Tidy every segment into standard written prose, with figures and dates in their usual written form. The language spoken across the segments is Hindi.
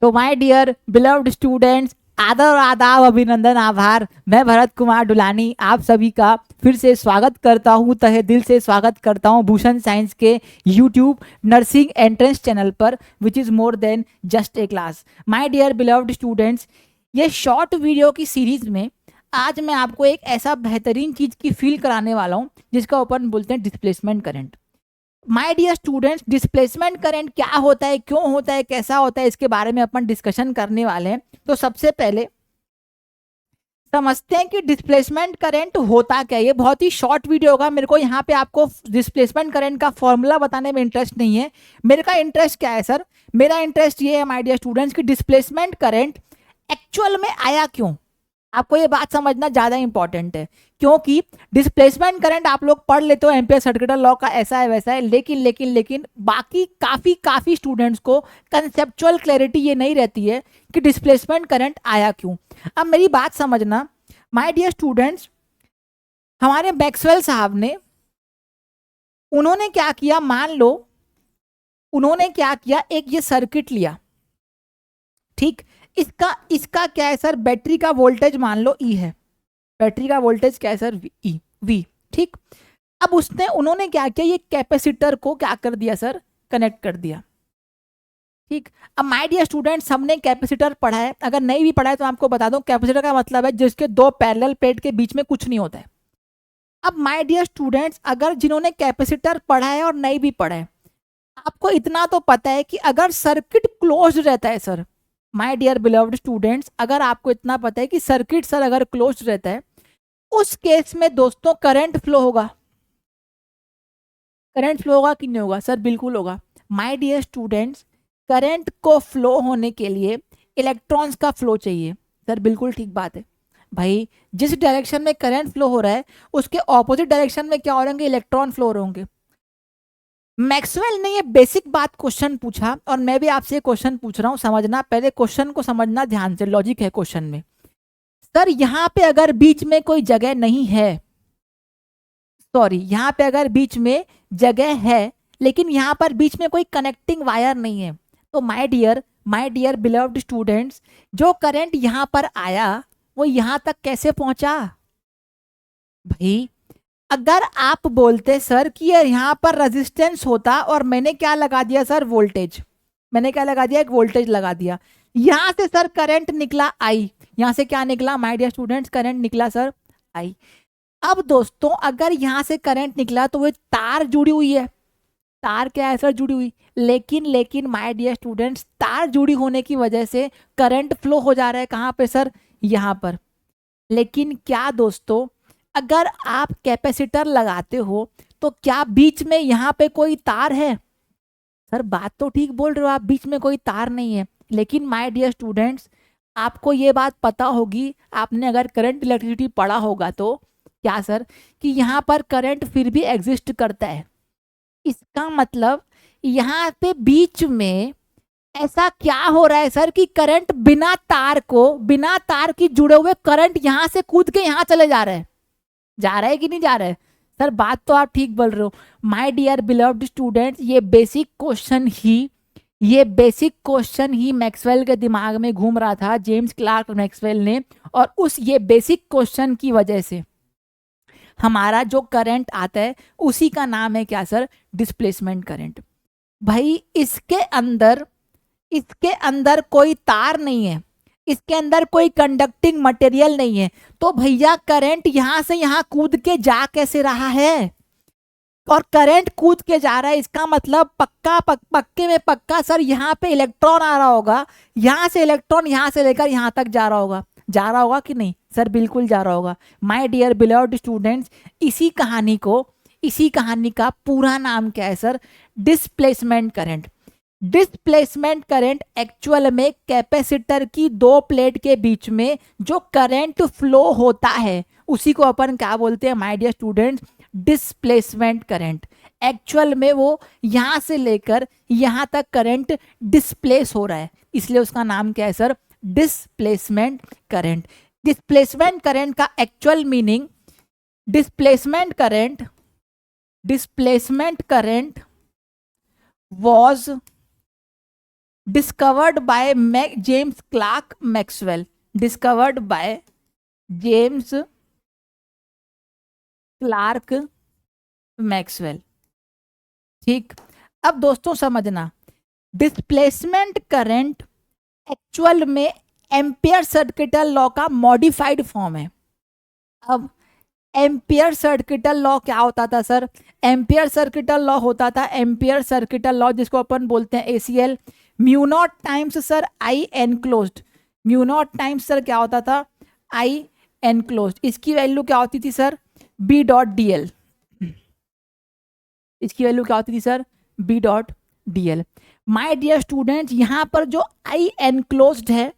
तो माय डियर बिलव्ड स्टूडेंट्स, आदर आदाब अभिनंदन आभार। मैं भरत कुमार डुलानी आप सभी का फिर से स्वागत करता हूँ, तहे दिल से स्वागत करता हूँ भूषण साइंस के यूट्यूब नर्सिंग एंट्रेंस चैनल पर, which is more than just a class. My dear beloved students, ये शॉर्ट वीडियो की सीरीज में आज मैं आपको एक ऐसा बेहतरीन चीज़ की फील कराने वाला हूँ जिसका अपन बोलते हैं displacement current. My dear students, displacement current क्या होता है, क्यों होता है, कैसा होता है, इसके बारे में अपन डिस्कशन करने वाले हैं। तो सबसे पहले समझते हैं कि डिस्प्लेसमेंट करंट होता क्या है। ये बहुत ही शॉर्ट वीडियो होगा, मेरे को यहाँ पे आपको डिस्प्लेसमेंट करंट का फॉर्मूला बताने में इंटरेस्ट नहीं है। मेरे का इंटरेस्ट क्या है सर, मेरा इंटरेस्ट ये है माय डियर स्टूडेंट्स कि डिस्प्लेसमेंट करंट एक्चुअल में आया क्यों। आपको ये बात समझना ज्यादा इंपॉर्टेंट है, क्योंकि डिस्प्लेसमेंट करंट आप लोग पढ़ लेते हो एम्पियर सर्किटल लॉ का ऐसा है वैसा है, लेकिन लेकिन लेकिन बाकी काफी काफी स्टूडेंट्स को कंसेप्चुअल क्लैरिटी ये नहीं रहती है कि डिस्प्लेसमेंट करंट आया क्यों। अब मेरी बात समझना माय डियर स्टूडेंट्स, हमारे मैक्सवेल साहब ने उन्होंने क्या किया, मान लो उन्होंने क्या किया, एक ये सर्किट लिया, ठीक। इसका इसका क्या है सर, बैटरी का वोल्टेज मान लो ई है, बैटरी का वोल्टेज क्या है सर, ई वी, ठीक। अब उन्होंने क्या किया, ये कैपेसिटर को क्या कर दिया सर, कनेक्ट कर दिया, ठीक। अब माय डियर स्टूडेंट्स, हमने कैपेसिटर पढ़ा है, अगर नहीं भी पढ़ा है तो आपको बता दूं, कैपेसिटर का मतलब है जिसके दो पैरेलल प्लेट के बीच में कुछ नहीं होता है। अब माय डियर स्टूडेंट्स, अगर जिन्होंने कैपेसिटर पढ़ा है और नहीं भी पढ़ा है, आपको इतना तो पता है कि अगर सर्किट क्लोज रहता है sir, my dear beloved students, अगर आपको इतना पता है कि सर्किट सर अगर क्लोज रहता है, उस केस में दोस्तों करंट फ्लो होगा। करंट फ्लो होगा कि नहीं होगा सर, बिल्कुल होगा। माय डियर स्टूडेंट्स, करंट को फ्लो होने के लिए इलेक्ट्रॉन्स का फ्लो चाहिए सर, बिल्कुल ठीक बात है भाई। जिस डायरेक्शन में करंट फ्लो हो रहा है उसके ऑपोजिट डायरेक्शन में क्या हो रहे होंगे, इलेक्ट्रॉन फ्लो हो रहे होंगे। मैक्सवेल ने ये बेसिक बात क्वेश्चन पूछा, और मैं भी आपसे क्वेश्चन पूछ रहा हूं, समझना पहले, क्वेश्चन को समझना ध्यान से, लॉजिक है क्वेश्चन में। सर यहाँ पे अगर बीच में कोई जगह नहीं है, सॉरी यहाँ पे अगर बीच में जगह है लेकिन यहाँ पर बीच में कोई कनेक्टिंग वायर नहीं है, तो माय डियर बिलव्ड स्टूडेंट्स, जो करंट यहाँ पर आया वो यहाँ तक कैसे पहुंचा भाई। अगर आप बोलते सर कि यार यहाँ पर रेजिस्टेंस होता और मैंने क्या लगा दिया सर, वोल्टेज, मैंने क्या लगा दिया, एक वोल्टेज लगा दिया, यहां से सर करंट निकला आई, यहां से क्या निकला माय डियर स्टूडेंट्स, करंट निकला सर आई। अब दोस्तों अगर यहां से करंट निकला तो वो तार जुड़ी हुई है, तार क्या है सर, जुड़ी हुई, लेकिन लेकिन माय डियर स्टूडेंट्स, तार जुड़ी होने की वजह से करंट फ्लो हो जा रहा है कहां पे सर, यहां पर। लेकिन क्या दोस्तों, अगर आप कैपेसिटर लगाते हो तो क्या बीच में यहाँ पे कोई तार है सर, बात तो ठीक बोल रहे हो आप, बीच में कोई तार नहीं है। लेकिन माय डियर स्टूडेंट्स, आपको ये बात पता होगी, आपने अगर करंट इलेक्ट्रिसिटी पढ़ा होगा तो, क्या सर, कि यहाँ पर करंट फिर भी एग्जिस्ट करता है। इसका मतलब यहाँ पे बीच में ऐसा क्या हो रहा है सर कि करंट बिना तार को, बिना तार की जुड़े हुए करंट यहाँ से कूद के यहाँ चले जा रहा है, जा रहा है कि नहीं जा रहा है सर, बात तो आप ठीक बोल रहे हो। माय डियर बिलव्ड स्टूडेंट्स, ये बेसिक क्वेश्चन ही मैक्सवेल के दिमाग में घूम रहा था, जेम्स क्लार्क मैक्सवेल ने, और उस ये बेसिक क्वेश्चन की वजह से हमारा जो करंट आता है उसी का नाम है क्या सर, डिस्प्लेसमेंट करंट। भाई इसके अंदर कोई तार नहीं है, इसके अंदर कोई कंडक्टिंग मटेरियल नहीं है, तो भैया करंट यहां से यहां कूद के जा कैसे रहा है, और करंट कूद के जा रहा है, इसका मतलब पक्के में पक्का सर, यहाँ पे इलेक्ट्रॉन आ रहा होगा, यहाँ से इलेक्ट्रॉन यहाँ से लेकर यहाँ तक जा रहा होगा कि नहीं सर, बिल्कुल जा रहा होगा। माय डियर बिलव्ड स्टूडेंट्स, इसी कहानी का पूरा नाम क्या है sir, displacement current. Displacement current actual में कैपेसिटर की दो प्लेट के बीच में जो करंट फ्लो होता है उसी को अपन क्या बोलते हैं my dear students, displacement current. Actual में वो यहां से लेकर यहां तक करंट डिस्प्लेस हो रहा है, इसलिए उसका नाम क्या है sir, displacement current. Displacement current का actual meaning, displacement current was discovered by James Clerk Maxwell, discovered by James Clerk Maxwell. ठीक, अब दोस्तों समझना, डिस्प्लेसमेंट करंट एक्चुअल में एम्पियर सर्किटल लॉ का मॉडिफाइड फॉर्म है। अब एम्पियर सर्किटल लॉ क्या होता था सर? एम्पियर सर्किटल लॉ होता था, एम्पियर सर्किटल लॉ जिसको अपन बोलते हैं ACL, mu naught times sir I enclosed, mu naught times sir क्या होता था? आई एनक्लोज्ड। इसकी वैल्यू क्या होती थी sir? B dot D L. इसकी वैल्यू क्या होती थी sir? B dot D L. My dear students, यहाँ पर जो आई एनक्लोज्ड है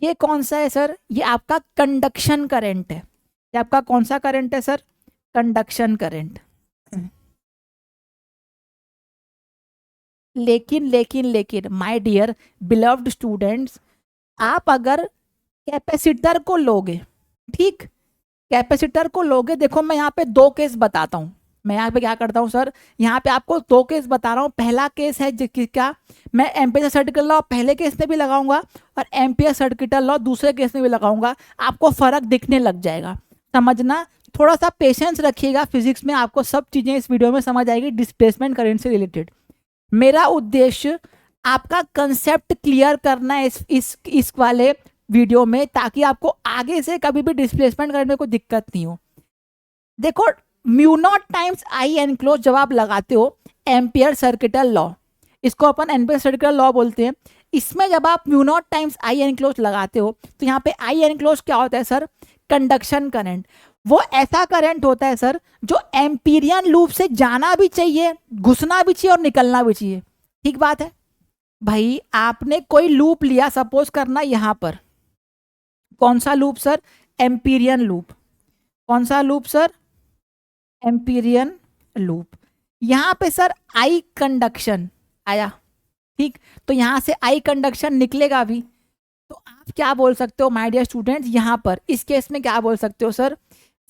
ये कौन सा है सर? ये आपका कंडक्शन करंट है। ये आपका कौन सा करंट है सर? Conduction current. लेकिन लेकिन लेकिन माय डियर बिलव्ड स्टूडेंट्स, आप अगर कैपेसिटर को लोगे, ठीक, कैपेसिटर को लोगे, देखो मैं यहाँ पे दो केस बताता हूँ। मैं यहाँ पे क्या करता हूँ सर? यहाँ पे आपको दो केस बता रहा हूँ। पहला केस है क्या, मैं एम्पियर सर्किटल लॉ पहले केस में भी लगाऊंगा और एम्पियर सर्किटल लॉ दूसरे केस में भी लगाऊंगा। आपको फर्क दिखने लग जाएगा। समझना, थोड़ा सा पेशेंस रखिएगा, फिजिक्स में आपको सब चीजें इस वीडियो में समझ आएगी डिस्प्लेसमेंट करंट से रिलेटेड। मेरा उद्देश्य आपका कंसेप्ट क्लियर करना है इस वाले वीडियो में, ताकि आपको आगे से कभी भी डिस्प्लेसमेंट करने में कोई दिक्कत नहीं हो। देखो, म्यू नॉट टाइम्स आई एनक्लोज जब आप लगाते हो एम्पियर सर्किटल लॉ, इसको अपन एम्पियर सर्किटल लॉ बोलते हैं, इसमें जब आप म्यू नॉट टाइम्स आई एनक्लोज लगाते हो तो यहाँ पे आई एनक्लोज क्या होता है सर? Conduction current. वो ऐसा करंट होता है सर जो एम्पीरियन लूप से जाना भी चाहिए, घुसना भी चाहिए और निकलना भी चाहिए। ठीक बात है भाई। आपने कोई लूप लिया, सपोज करना यहाँ पर, कौन सा लूप सर? Amperian loop. कौन सा लूप सर? Amperian loop. यहाँ पे सर आई कंडक्शन आया, ठीक, तो यहाँ से आई कंडक्शन निकलेगा भी। तो आप क्या बोल सकते हो माय डियर स्टूडेंट्स, यहाँ पर इस केस में क्या बोल सकते हो sir?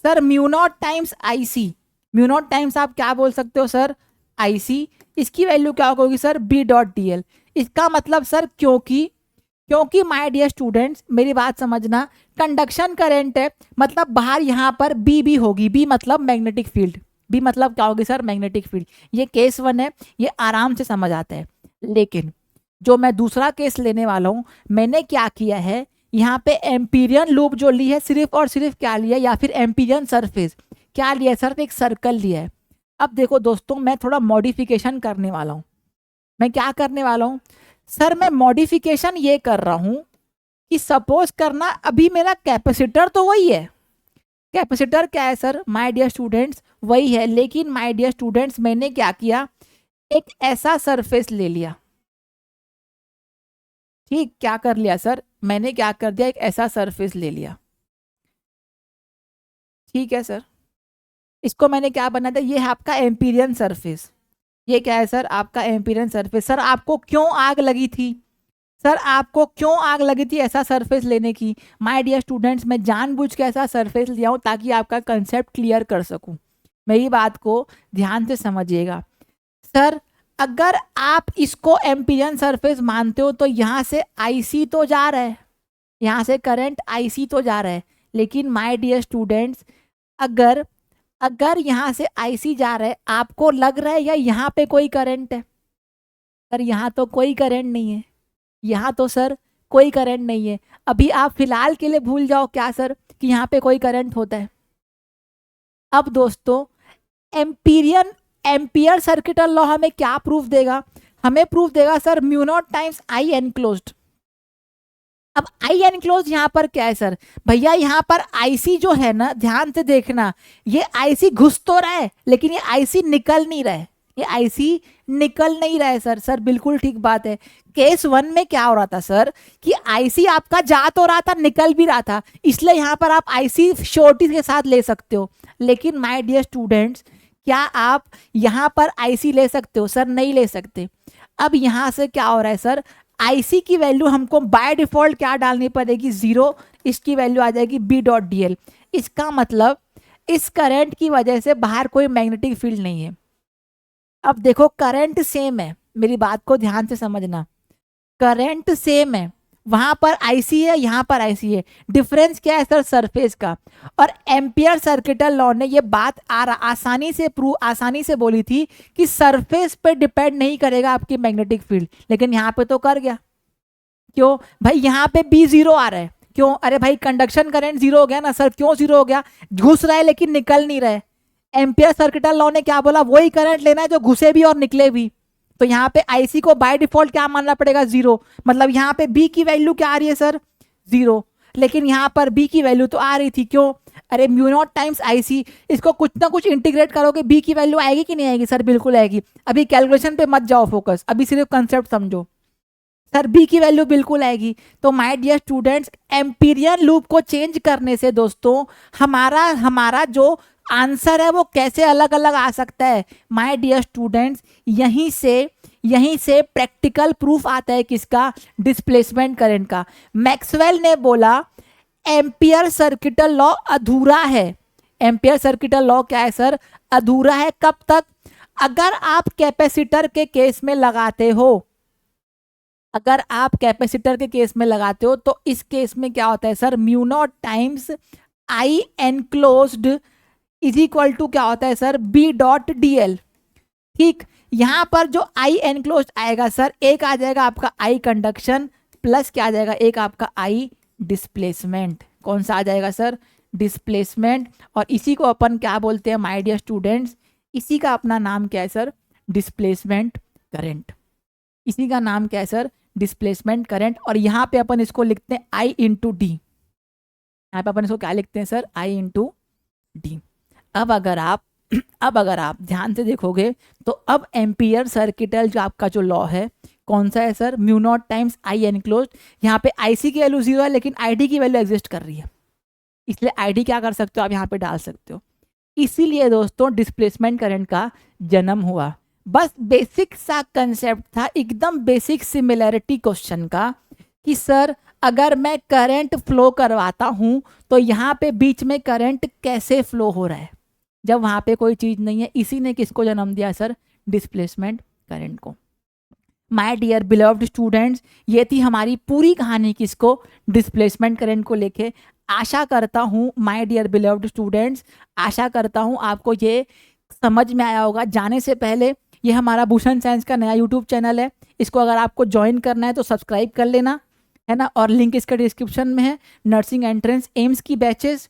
Sir mu naught times I C, mu naught times आप क्या बोल सकते हो सर? आई सी। इसकी वैल्यू क्या होगी sir? B dot D L. इसका मतलब सर क्योंकि माय डियर स्टूडेंट्स मेरी बात समझना, कंडक्शन करंट है, मतलब बाहर यहाँ पर बी भी होगी। बी मतलब मैग्नेटिक फील्ड। बी मतलब क्या होगी सर? Magnetic field. ये केस 1 है, ये आराम से समझ आता है। लेकिन जो मैं दूसरा केस लेने वाला हूँ, मैंने क्या किया है, यहाँ पे एम्पीरियन लूप जो ली है, सिर्फ और सिर्फ क्या लिया, या फिर एम्पीरियन सरफेस क्या लिया है सर? एक सर्कल लिया है। अब देखो दोस्तों, मैं थोड़ा मॉडिफिकेशन करने वाला हूँ। मैं क्या करने वाला हूँ सर? मैं मॉडिफिकेशन ये कर रहा हूँ कि सपोज करना अभी मेरा कैपेसिटर तो वही है। कैपेसिटर क्या है सर माय डियर स्टूडेंट्स? वही है, लेकिन माय डियर स्टूडेंट्स मैंने क्या किया, एक ऐसा सरफेस ले लिया। ठीक, क्या कर लिया सर? मैंने क्या कर दिया, एक ऐसा सरफेस ले लिया। ठीक है सर, इसको मैंने क्या बना दिया, ये है आपका एम्पीरियन सरफेस। ये क्या है सर? आपका एम्पीरियन सरफेस। सर आपको क्यों आग लगी थी? सर आपको क्यों आग लगी थी ऐसा सरफेस लेने की? माय डियर स्टूडेंट्स, मैं जानबूझ के ऐसा सरफेस लिया हूँ ताकि आपका कंसेप्ट क्लियर कर सकूं। मेरी बात को ध्यान से समझिएगा सर। अगर आप इसको एम्पीरियन सरफेस मानते हो तो यहाँ से आईसी तो जा रहा है, यहाँ से करंट आईसी तो जा रहा है, लेकिन माय डियर स्टूडेंट्स, अगर अगर यहाँ से आईसी जा रहा है, आपको लग रहा है या यहाँ पे कोई करंट है? सर यहाँ तो कोई करंट नहीं है, यहाँ तो सर कोई करंट नहीं है। अभी आप फिलहाल के लिए भूल जाओ क्या सर कि यहाँ पे कोई करंट होता है। अब दोस्तों, एम्पियर सर्किटल लॉ हमें क्या प्रूफ देगा? हमें प्रूफ देगा sir mu naught times I enclosed. अब आई एनक्लोज यहाँ पर क्या है सर? भैया यहाँ पर आईसी जो है ना, ध्यान से देखना, ये आईसी घुस तो रहा है लेकिन ये आईसी निकल नहीं रहा है। ये आईसी निकल नहीं रहा है सर। सर बिल्कुल ठीक बात है। केस 1 में क्या हो रहा था सर कि आईसी आपका जा तो रहा था, निकल भी रहा था, इसलिए यहाँ पर आप आईसी शॉर्टेज के साथ ले सकते हो। लेकिन माय डियर स्टूडेंट्स, क्या आप यहाँ पर आईसी ले सकते हो? सर नहीं ले सकते। अब यहाँ से क्या हो रहा है सर, आईसी की वैल्यू हमको बाय डिफॉल्ट क्या डालनी पड़ेगी? 0। इसकी वैल्यू आ जाएगी बी डॉट डी एल। इसका मतलब इस करंट की वजह से बाहर कोई मैग्नेटिक फील्ड नहीं है। अब देखो करंट सेम है, मेरी बात को ध्यान से समझना, करंट सेम है, वहां पर आईसी है, यहाँ पर आईसी है, डिफरेंस क्या है सर? सरफेस का। और एम्पियर सर्किटल लॉ ने ये बात आसानी से बोली थी कि सरफेस पे डिपेंड नहीं करेगा आपकी मैग्नेटिक फील्ड, लेकिन यहाँ पे तो कर गया। क्यों भाई? यहाँ पे बी जीरो आ रहा है, क्यों? अरे भाई कंडक्शन करंट जीरो हो गया ना सर। क्यों जीरो हो गया? घुस रहा है लेकिन निकल नहीं रहा है। एम्पियर सर्किटल लॉ ने क्या बोला? वही करंट लेना है जो घुसे भी और निकले भी। तो यहाँ पे आईसी को बाय डिफॉल्ट क्या मानना पड़ेगा? जीरो। मतलब यहाँ पे बी की वैल्यू क्या आ रही है सर? जीरो। लेकिन यहाँ पर बी की वैल्यू तो आ रही थी, क्यों? अरे म्यू नॉट टाइम्स आईसी, इसको कुछ ना कुछ इंटीग्रेट करोगे, बी की वैल्यू आएगी कि नहीं आएगी? सर बिल्कुल आएगी। अभी कैलकुलेशन पे मत जाओ फोकस, अभी सिर्फ कंसेप्ट समझो। सर बी की वैल्यू बिल्कुल आएगी। तो my dear students, Amperian loop को चेंज करने से दोस्तों हमारा जो आंसर है वो कैसे अलग अलग आ सकता है? माय डियर स्टूडेंट्स, यहीं से प्रैक्टिकल प्रूफ आता है किसका? डिस्प्लेसमेंट करंट का। मैक्सवेल ने बोला एम्पियर सर्किटल लॉ अधूरा है। एम्पियर सर्किटल लॉ क्या है सर? अधूरा है। कब तक? अगर आप कैपेसिटर के केस में लगाते हो, अगर आप कैपेसिटर के केस में लगाते हो तो इस केस में क्या होता है sir? Mu naught times I enclosed is equal to क्या होता है sir? B dot D L. ठीक, यहां पर जो आई एनक्लोज्ड आएगा सर, एक आ जाएगा आपका आई कंडक्शन प्लस क्या आ जाएगा? एक आपका आई डिस्प्लेसमेंट। कौन सा आ जाएगा सर? डिस्प्लेसमेंट। और इसी को अपन क्या बोलते हैं माय डियर स्टूडेंट्स? इसी का अपना नाम क्या है सर? Displacement current. इसी का नाम क्या है सर? Displacement current. और यहाँ पे अपन इसको लिखते हैं आई इंटू डी। यहाँ पे अपन इसको क्या लिखते हैं सर? आई इंटू डी। अब अगर आप ध्यान से देखोगे तो अब एम्पियर सर्किटल जो आपका जो लॉ है कौन सा है sir? Mu naught times I enclosed. यहाँ पे आईसी की वैल्यू जीरो है लेकिन आईडी की वैल्यू एग्जिस्ट कर रही है, इसलिए आईडी क्या कर सकते हो आप? यहाँ पे डाल सकते हो। इसीलिए दोस्तों डिस्प्लेसमेंट करंट का जन्म हुआ। बस बेसिक सा कंसेप्ट था, एकदम बेसिक सिमिलैरिटी क्वेश्चन का, कि सर अगर मैं करंट फ्लो करवाता हूं तो यहाँ पे बीच में करंट कैसे फ्लो हो रहा है जब वहां पे कोई चीज नहीं है। इसी ने किसको जन्म दिया सर? डिस्प्लेसमेंट करंट को। माय डियर बिलव्ड स्टूडेंट्स, ये थी हमारी पूरी कहानी किसको? डिस्प्लेसमेंट करंट को लेके। आशा करता हूँ माय डियर बिलव्ड स्टूडेंट्स, आशा करता हूँ आपको ये समझ में आया होगा। जाने से पहले ये हमारा भूषण साइंस का नया यूट्यूब चैनल है, इसको अगर आपको ज्वाइन करना है तो सब्सक्राइब कर लेना, है ना। और लिंक इसका डिस्क्रिप्शन में है। नर्सिंग एंट्रेंस एम्स की बैचेस,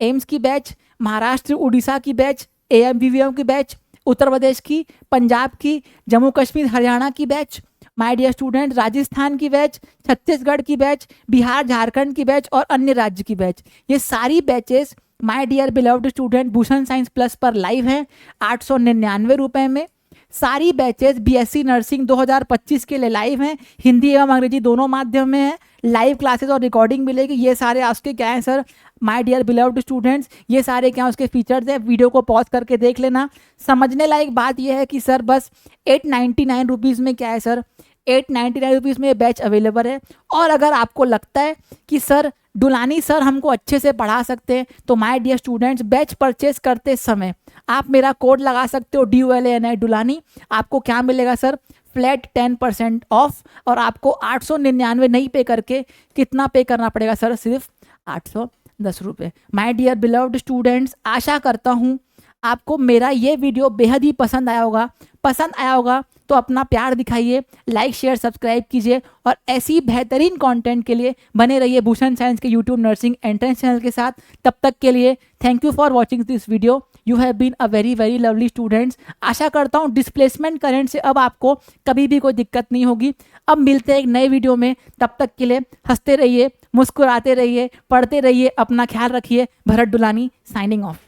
एम्स की बैच, महाराष्ट्र उड़ीसा की बैच, AMVVM की बैच, उत्तर प्रदेश की, पंजाब की, जम्मू कश्मीर हरियाणा की batch, my dear student Rajasthan की बैच, छत्तीसगढ़ की बैच, बिहार झारखंड की बैच और अन्य राज्य की बैच। ये सारी batches my dear beloved student Bhushan science plus पर लाइव हैं 899 रुपए में। सारी बैचेस BSc नर्सिंग 2025 के लिए लाइव हैं, हिंदी एवं अंग्रेजी दोनों माध्यम में है। लाइव क्लासेस और रिकॉर्डिंग मिलेगी। ये सारे उसके क्या है sir? My dear beloved students, ये सारे क्या उसके फीचर्स हैं। वीडियो को पॉज करके देख लेना। समझने लायक बात यह है कि सर बस 899 रुपीज़ में क्या है सर? 899 रुपीज़ में ये बैच अवेलेबल है। और अगर आपको लगता है कि सर डुलानी सर हमको अच्छे से पढ़ा सकते हैं तो my dear students batch purchase करते समय आप मेरा कोड लगा सकते हो DULANI डुलानी। आपको क्या मिलेगा सर? Flat 10% of. और आपको 899 नहीं पे करके कितना पे करना पड़ेगा सर? सिर्फ 810 रुपये। माय डियर बिलव्ड स्टूडेंट्स, आशा करता हूँ आपको मेरा ये वीडियो बेहद ही पसंद आया होगा। पसंद आया होगा तो अपना प्यार दिखाइए, लाइक शेयर सब्सक्राइब कीजिए और ऐसी बेहतरीन कंटेंट के लिए बने रहिए भूषण साइंस के यूट्यूब नर्सिंग एंट्रेंस चैनल के साथ। तब तक के लिए thank you for watching this video. You have been a very very lovely students. आशा करता हूँ डिस्प्लेसमेंट करंट से अब आपको कभी भी कोई दिक्कत नहीं होगी। अब मिलते हैं एक नए वीडियो में, तब तक के लिए हंसते रहिए, मुस्कुराते रहिए, पढ़ते रहिए, अपना ख्याल रखिए। Bharat Dulani signing of.